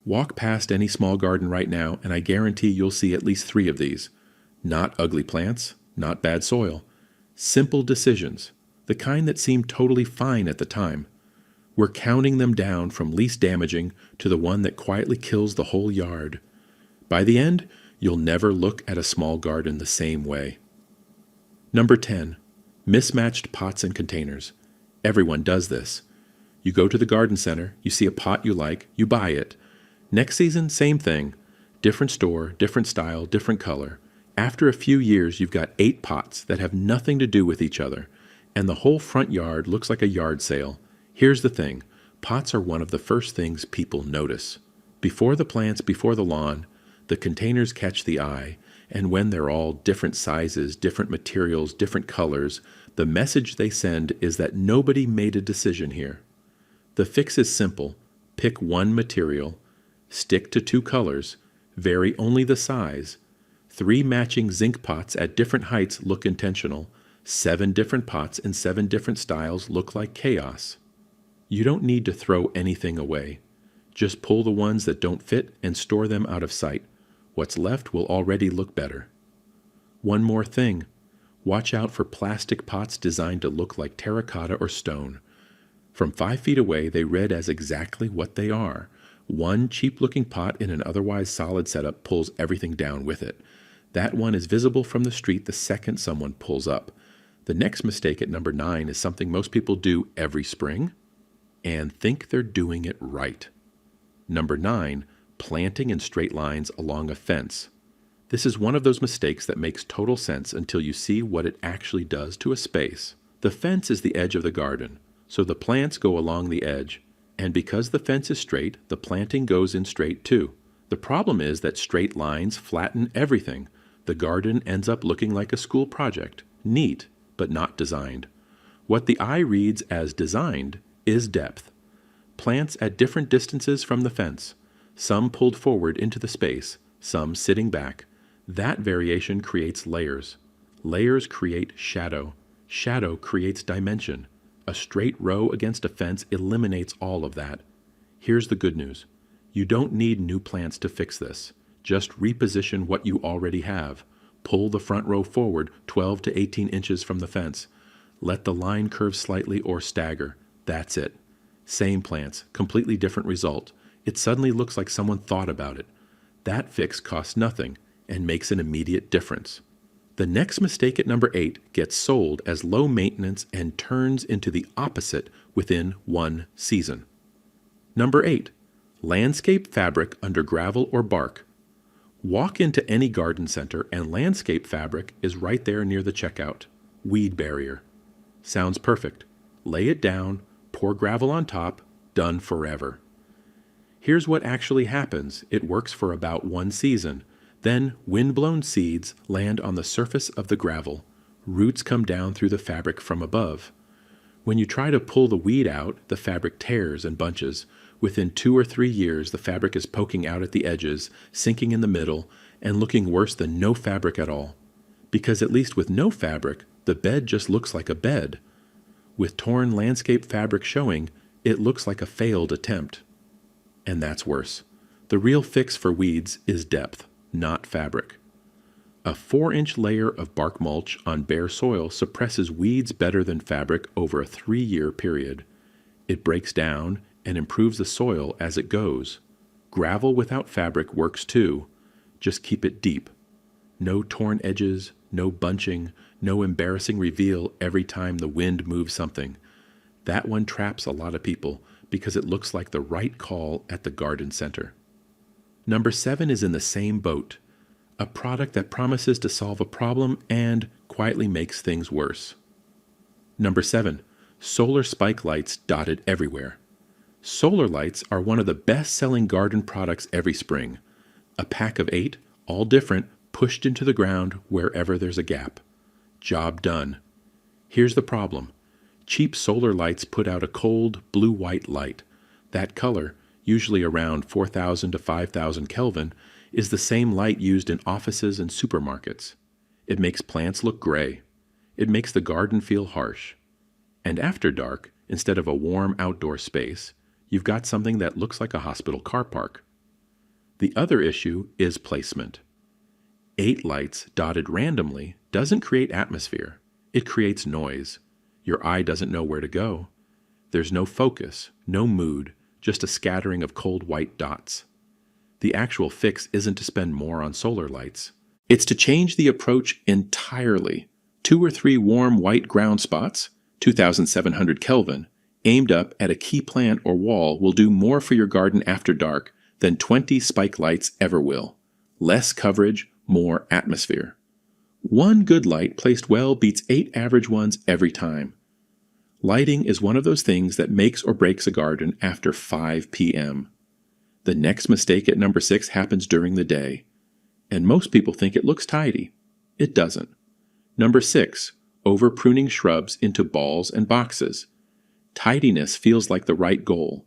Walk past any small garden right now, and I guarantee you'll see at least 3 of these. Not ugly plants, not bad soil. Simple decisions, the kind that seemed totally fine at the time. We're counting them down from least damaging to the one that quietly kills the whole yard. By the end, you'll never look at a small garden the same way. Number 10. Mismatched pots and containers. Everyone does this. You go to the garden center, you see a pot you like, you buy it. Next season, same thing. Different store, different style, different color. After a few years, you've got 8 pots that have nothing to do with each other, and the whole front yard looks like a yard sale. Here's the thing. Pots are one of the first things people notice. Before the plants, before the lawn, the containers catch the eye, and when they're all different sizes, different materials, different colors, the message they send is that nobody made a decision here. The fix is simple. Pick one material, stick to 2 colors, vary only the size. 3 matching zinc pots at different heights look intentional. 7 different pots in 7 different styles look like chaos. You don't need to throw anything away. Just pull the ones that don't fit and store them out of sight. What's left will already look better. One more thing. Watch out for plastic pots designed to look like terracotta or stone. From 5 feet away, they read as exactly what they are. One cheap-looking pot in an otherwise solid setup pulls everything down with it. That one is visible from the street the second someone pulls up. The next mistake at number 9 is something most people do every spring and think they're doing it right. Number 9, planting in straight lines along a fence. This is one of those mistakes that makes total sense until you see what it actually does to a space. The fence is the edge of the garden, so the plants go along the edge. And because the fence is straight, the planting goes in straight too. The problem is that straight lines flatten everything. The garden ends up looking like a school project, neat, but not designed. What the eye reads as designed is depth. Plants at different distances from the fence, some pulled forward into the space, some sitting back. That variation creates layers. Layers create shadow. Shadow creates dimension. A straight row against a fence eliminates all of that. Here's the good news. You don't need new plants to fix this. Just reposition what you already have. Pull the front row forward 12 to 18 inches from the fence. Let the line curve slightly or stagger. That's it. Same plants, completely different result. It suddenly looks like someone thought about it. That fix costs nothing and makes an immediate difference. The next mistake at number 8 gets sold as low maintenance and turns into the opposite within one season. Number 8. Landscape fabric under gravel or bark. Walk into any garden center and landscape fabric is right there near the checkout. Weed barrier. Sounds perfect. Lay it down, pour gravel on top, done forever. Here's what actually happens. It works for about one season. Then wind-blown seeds land on the surface of the gravel. Roots come down through the fabric from above. When you try to pull the weed out, the fabric tears and bunches. Within 2 or 3 years, the fabric is poking out at the edges, sinking in the middle, and looking worse than no fabric at all. Because at least with no fabric, the bed just looks like a bed. With torn landscape fabric showing, it looks like a failed attempt. And that's worse. The real fix for weeds is depth, not fabric. A 4-inch layer of bark mulch on bare soil suppresses weeds better than fabric over a 3-year period. It breaks down and improves the soil as it goes. Gravel without fabric works too. Just keep it deep. No torn edges, no bunching, no embarrassing reveal every time the wind moves something. That one traps a lot of people because it looks like the right call at the garden center. Number 7 is in the same boat. A product that promises to solve a problem and quietly makes things worse. Number 7. Solar spike lights dotted everywhere. Solar lights are one of the best-selling garden products every spring. A pack of 8, all different, pushed into the ground wherever there's a gap. Job done. Here's the problem. Cheap solar lights put out a cold, blue-white light. That color, usually around 4,000 to 5,000 Kelvin, is the same light used in offices and supermarkets. It makes plants look gray. It makes the garden feel harsh. And after dark, instead of a warm outdoor space, you've got something that looks like a hospital car park. The other issue is placement. 8 lights dotted randomly doesn't create atmosphere. It creates noise. Your eye doesn't know where to go. There's no focus, no mood, just a scattering of cold white dots. The actual fix isn't to spend more on solar lights. It's to change the approach entirely. 2 or 3 warm white ground spots, 2,700 Kelvin, aimed up at a key plant or wall will do more for your garden after dark than 20 spike lights ever will. Less coverage, more atmosphere. 1 good light placed well beats 8 average ones every time. Lighting is one of those things that makes or breaks a garden after 5 p.m. The next mistake at number 6 happens during the day, and most people think it looks tidy. It doesn't. Number 6, over pruning shrubs into balls and boxes. Tidiness feels like the right goal.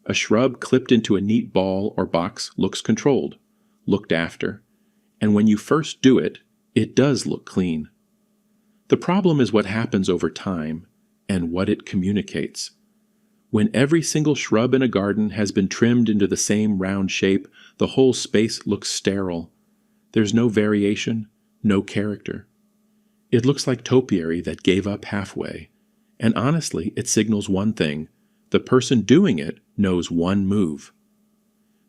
A shrub clipped into a neat ball or box looks controlled, looked after, and when you first do it, it does look clean. The problem is what happens over time and what it communicates. When every single shrub in a garden has been trimmed into the same round shape, the whole space looks sterile. There's no variation, no character. It looks like topiary that gave up halfway. And honestly, it signals one thing. The person doing it knows one move.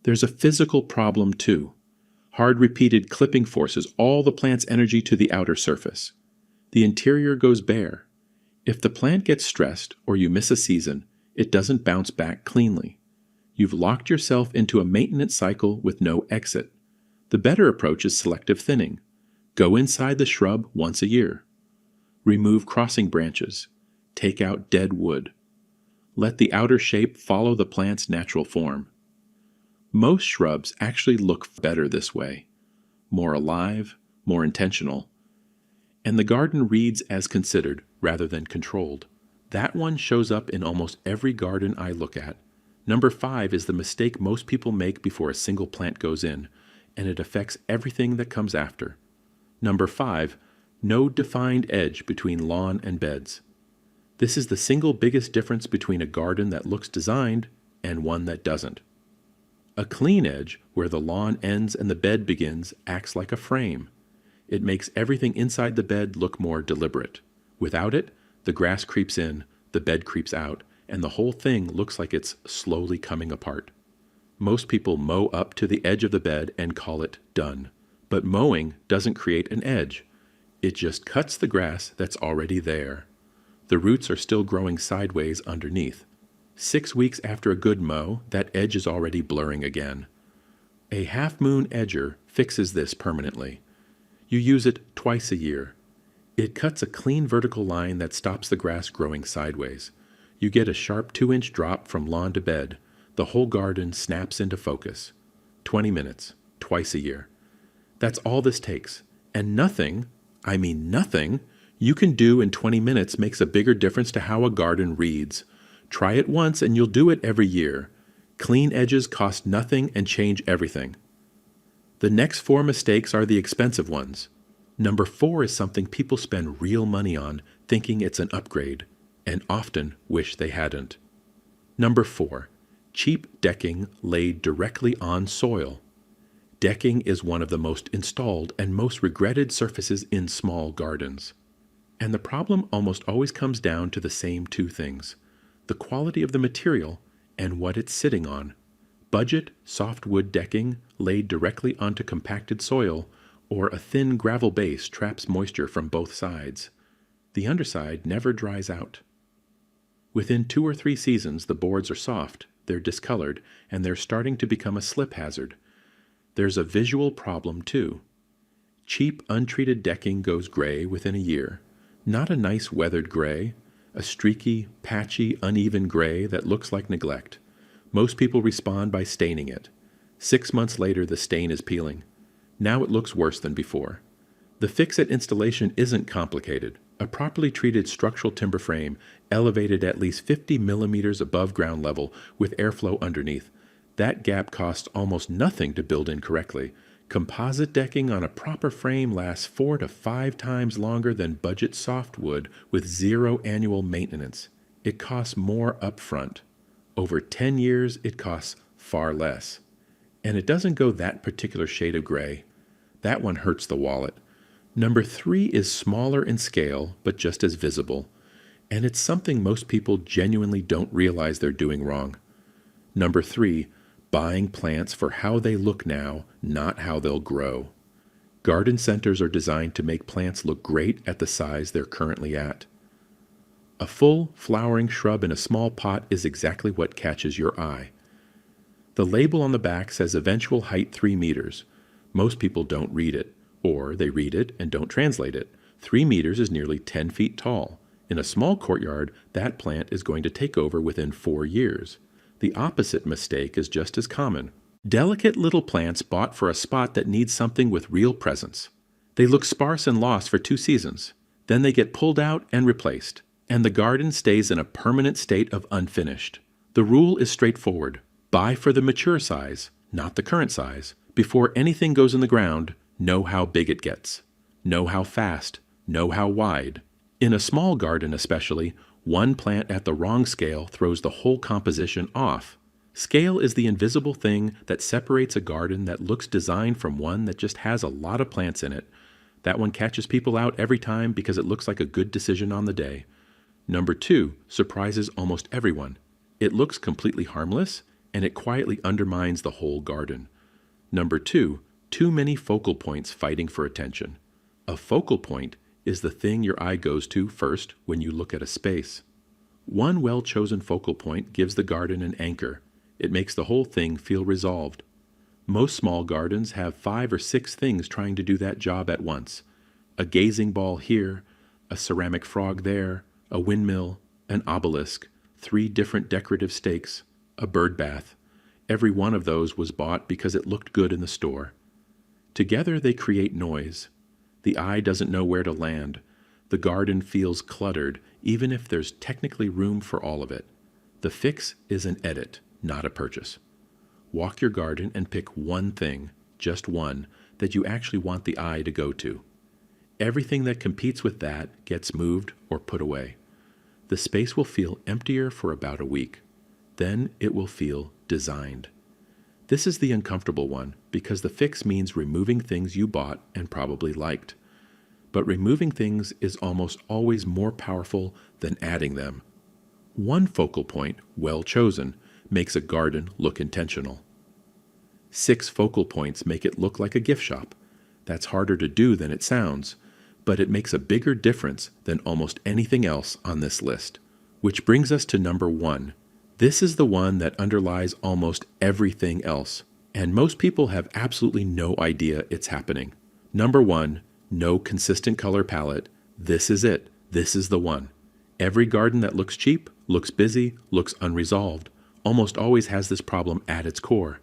There's a physical problem too. Hard repeated clipping forces all the plant's energy to the outer surface. The interior goes bare. If the plant gets stressed or you miss a season, it doesn't bounce back cleanly. You've locked yourself into a maintenance cycle with no exit. The better approach is selective thinning. Go inside the shrub once a year. Remove crossing branches. Take out dead wood. Let the outer shape follow the plant's natural form. Most shrubs actually look better this way. More alive, more intentional. And the garden reads as considered rather than controlled. That one shows up in almost every garden I look at. Number 5 is the mistake most people make before a single plant goes in, and it affects everything that comes after. Number 5, no defined edge between lawn and beds. This is the single biggest difference between a garden that looks designed and one that doesn't. A clean edge, where the lawn ends and the bed begins, acts like a frame. It makes everything inside the bed look more deliberate. Without it, the grass creeps in, the bed creeps out, and the whole thing looks like it's slowly coming apart. Most people mow up to the edge of the bed and call it done. But mowing doesn't create an edge. It just cuts the grass that's already there. The roots are still growing sideways underneath. 6 weeks after a good mow, that edge is already blurring again. A half-moon edger fixes this permanently. You use it twice a year. It cuts a clean vertical line that stops the grass growing sideways. You get a sharp 2-inch drop from lawn to bed. The whole garden snaps into focus. 20 minutes, twice a year. That's all this takes. And nothing, I mean nothing, you can do in 20 minutes makes a bigger difference to how a garden reads. Try it once and you'll do it every year. Clean edges cost nothing and change everything. The next 4 mistakes are the expensive ones. Number 4 is something people spend real money on, thinking it's an upgrade, and often wish they hadn't. Number 4, cheap decking laid directly on soil. Decking is one of the most installed and most regretted surfaces in small gardens. And the problem almost always comes down to the same 2 things: the quality of the material and what it's sitting on. Budget softwood decking laid directly onto compacted soil, or a thin gravel base traps moisture from both sides. The underside never dries out. Within 2 or 3 seasons, the boards are soft, they're discolored, and they're starting to become a slip hazard. There's a visual problem too. Cheap, untreated decking goes gray within a year. Not a nice weathered gray, a streaky, patchy, uneven gray that looks like neglect. Most people respond by staining it. 6 months later, the stain is peeling. Now it looks worse than before. The fix at installation isn't complicated. A properly treated structural timber frame, elevated at least 50 millimeters above ground level with airflow underneath. That gap costs almost nothing to build in correctly. Composite decking on a proper frame lasts 4 to 5 times longer than budget softwood with 0 annual maintenance. It costs more upfront. Over 10 years, it costs far less. And it doesn't go that particular shade of gray. That one hurts the wallet. Number 3 is smaller in scale, but just as visible. And it's something most people genuinely don't realize they're doing wrong. Number 3, buying plants for how they look now, not how they'll grow. Garden centers are designed to make plants look great at the size they're currently at. A full, flowering shrub in a small pot is exactly what catches your eye. The label on the back says eventual height 3 meters. Most people don't read it, or they read it and don't translate it. 3 meters is nearly 10 feet tall. In a small courtyard, that plant is going to take over within 4 years. The opposite mistake is just as common. Delicate little plants bought for a spot that needs something with real presence. They look sparse and lost for 2 seasons. Then they get pulled out and replaced, and the garden stays in a permanent state of unfinished. The rule is straightforward. Buy for the mature size, not the current size. Before anything goes in the ground, know how big it gets. Know how fast. Know how wide. In a small garden especially, one plant at the wrong scale throws the whole composition off. Scale is the invisible thing that separates a garden that looks designed from one that just has a lot of plants in it. That one catches people out every time because it looks like a good decision on the day. Number 2 surprises almost everyone. It looks completely harmless, and it quietly undermines the whole garden. Number 2, too many focal points fighting for attention. A focal point is the thing your eye goes to first when you look at a space. One well-chosen focal point gives the garden an anchor. It makes the whole thing feel resolved. Most small gardens have 5 or 6 things trying to do that job at once. A gazing ball here, a ceramic frog there, a windmill, an obelisk, 3 different decorative stakes, a bird bath. Every one of those was bought because it looked good in the store. Together they create noise. The eye doesn't know where to land. The garden feels cluttered, even if there's technically room for all of it. The fix is an edit, not a purchase. Walk your garden and pick one thing, just one, that you actually want the eye to go to. Everything that competes with that gets moved or put away. The space will feel emptier for about a week. Then it will feel designed. This is the uncomfortable one because the fix means removing things you bought and probably liked. But removing things is almost always more powerful than adding them. One focal point, well chosen, makes a garden look intentional. 6 focal points make it look like a gift shop. That's harder to do than it sounds, but it makes a bigger difference than almost anything else on this list. Which brings us to number 1. This is the one that underlies almost everything else, and most people have absolutely no idea it's happening. Number 1, no consistent color palette. This is it. This is the one. Every garden that looks cheap, looks busy, looks unresolved, almost always has this problem at its core.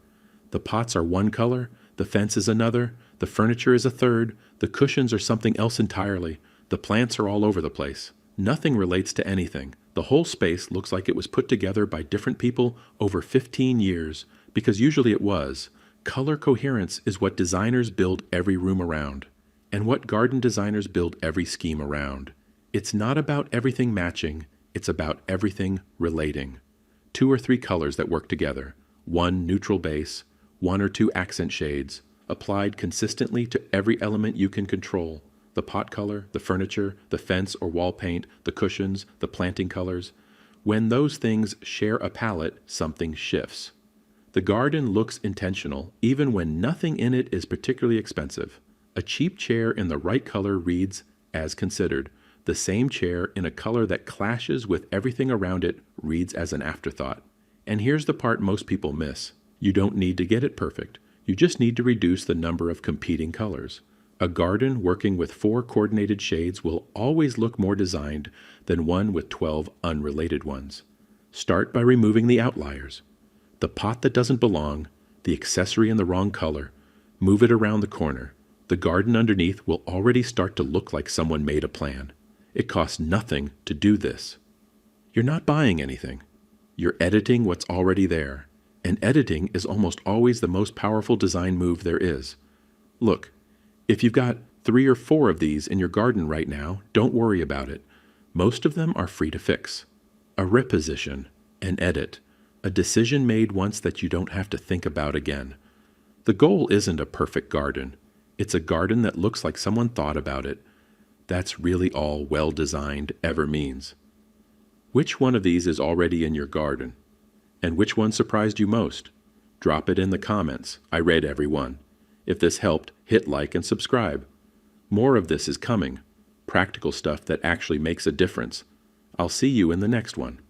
The pots are one color, the fence is another, the furniture is a third, the cushions are something else entirely, the plants are all over the place. Nothing relates to anything. The whole space looks like it was put together by different people over 15 years, because usually it was. Color coherence is what designers build every room around, and what garden designers build every scheme around. It's not about everything matching, it's about everything relating. 2 or 3 colors that work together, 1 neutral base, 1 or 2 accent shades, applied consistently to every element you can control. The pot color, the furniture, the fence or wall paint, the cushions, the planting colors. When those things share a palette, something shifts. The garden looks intentional, even when nothing in it is particularly expensive. A cheap chair in the right color reads, as considered. The same chair in a color that clashes with everything around it reads as an afterthought. And here's the part most people miss. You don't need to get it perfect. You just need to reduce the number of competing colors. A garden working with 4 coordinated shades will always look more designed than one with 12 unrelated ones. Start by removing the outliers. The pot that doesn't belong, the accessory in the wrong color. Move it around the corner. The garden underneath will already start to look like someone made a plan. It costs nothing to do this. You're not buying anything. You're editing what's already there. And editing is almost always the most powerful design move there is. Look, if you've got 3 or 4 of these in your garden right now, don't worry about it. Most of them are free to fix. A reposition, an edit, a decision made once that you don't have to think about again. The goal isn't a perfect garden. It's a garden that looks like someone thought about it. That's really all well-designed ever means. Which one of these is already in your garden? And which one surprised you most? Drop it in the comments. I read every one. If this helped, hit like and subscribe. More of this is coming. Practical stuff that actually makes a difference. I'll see you in the next one.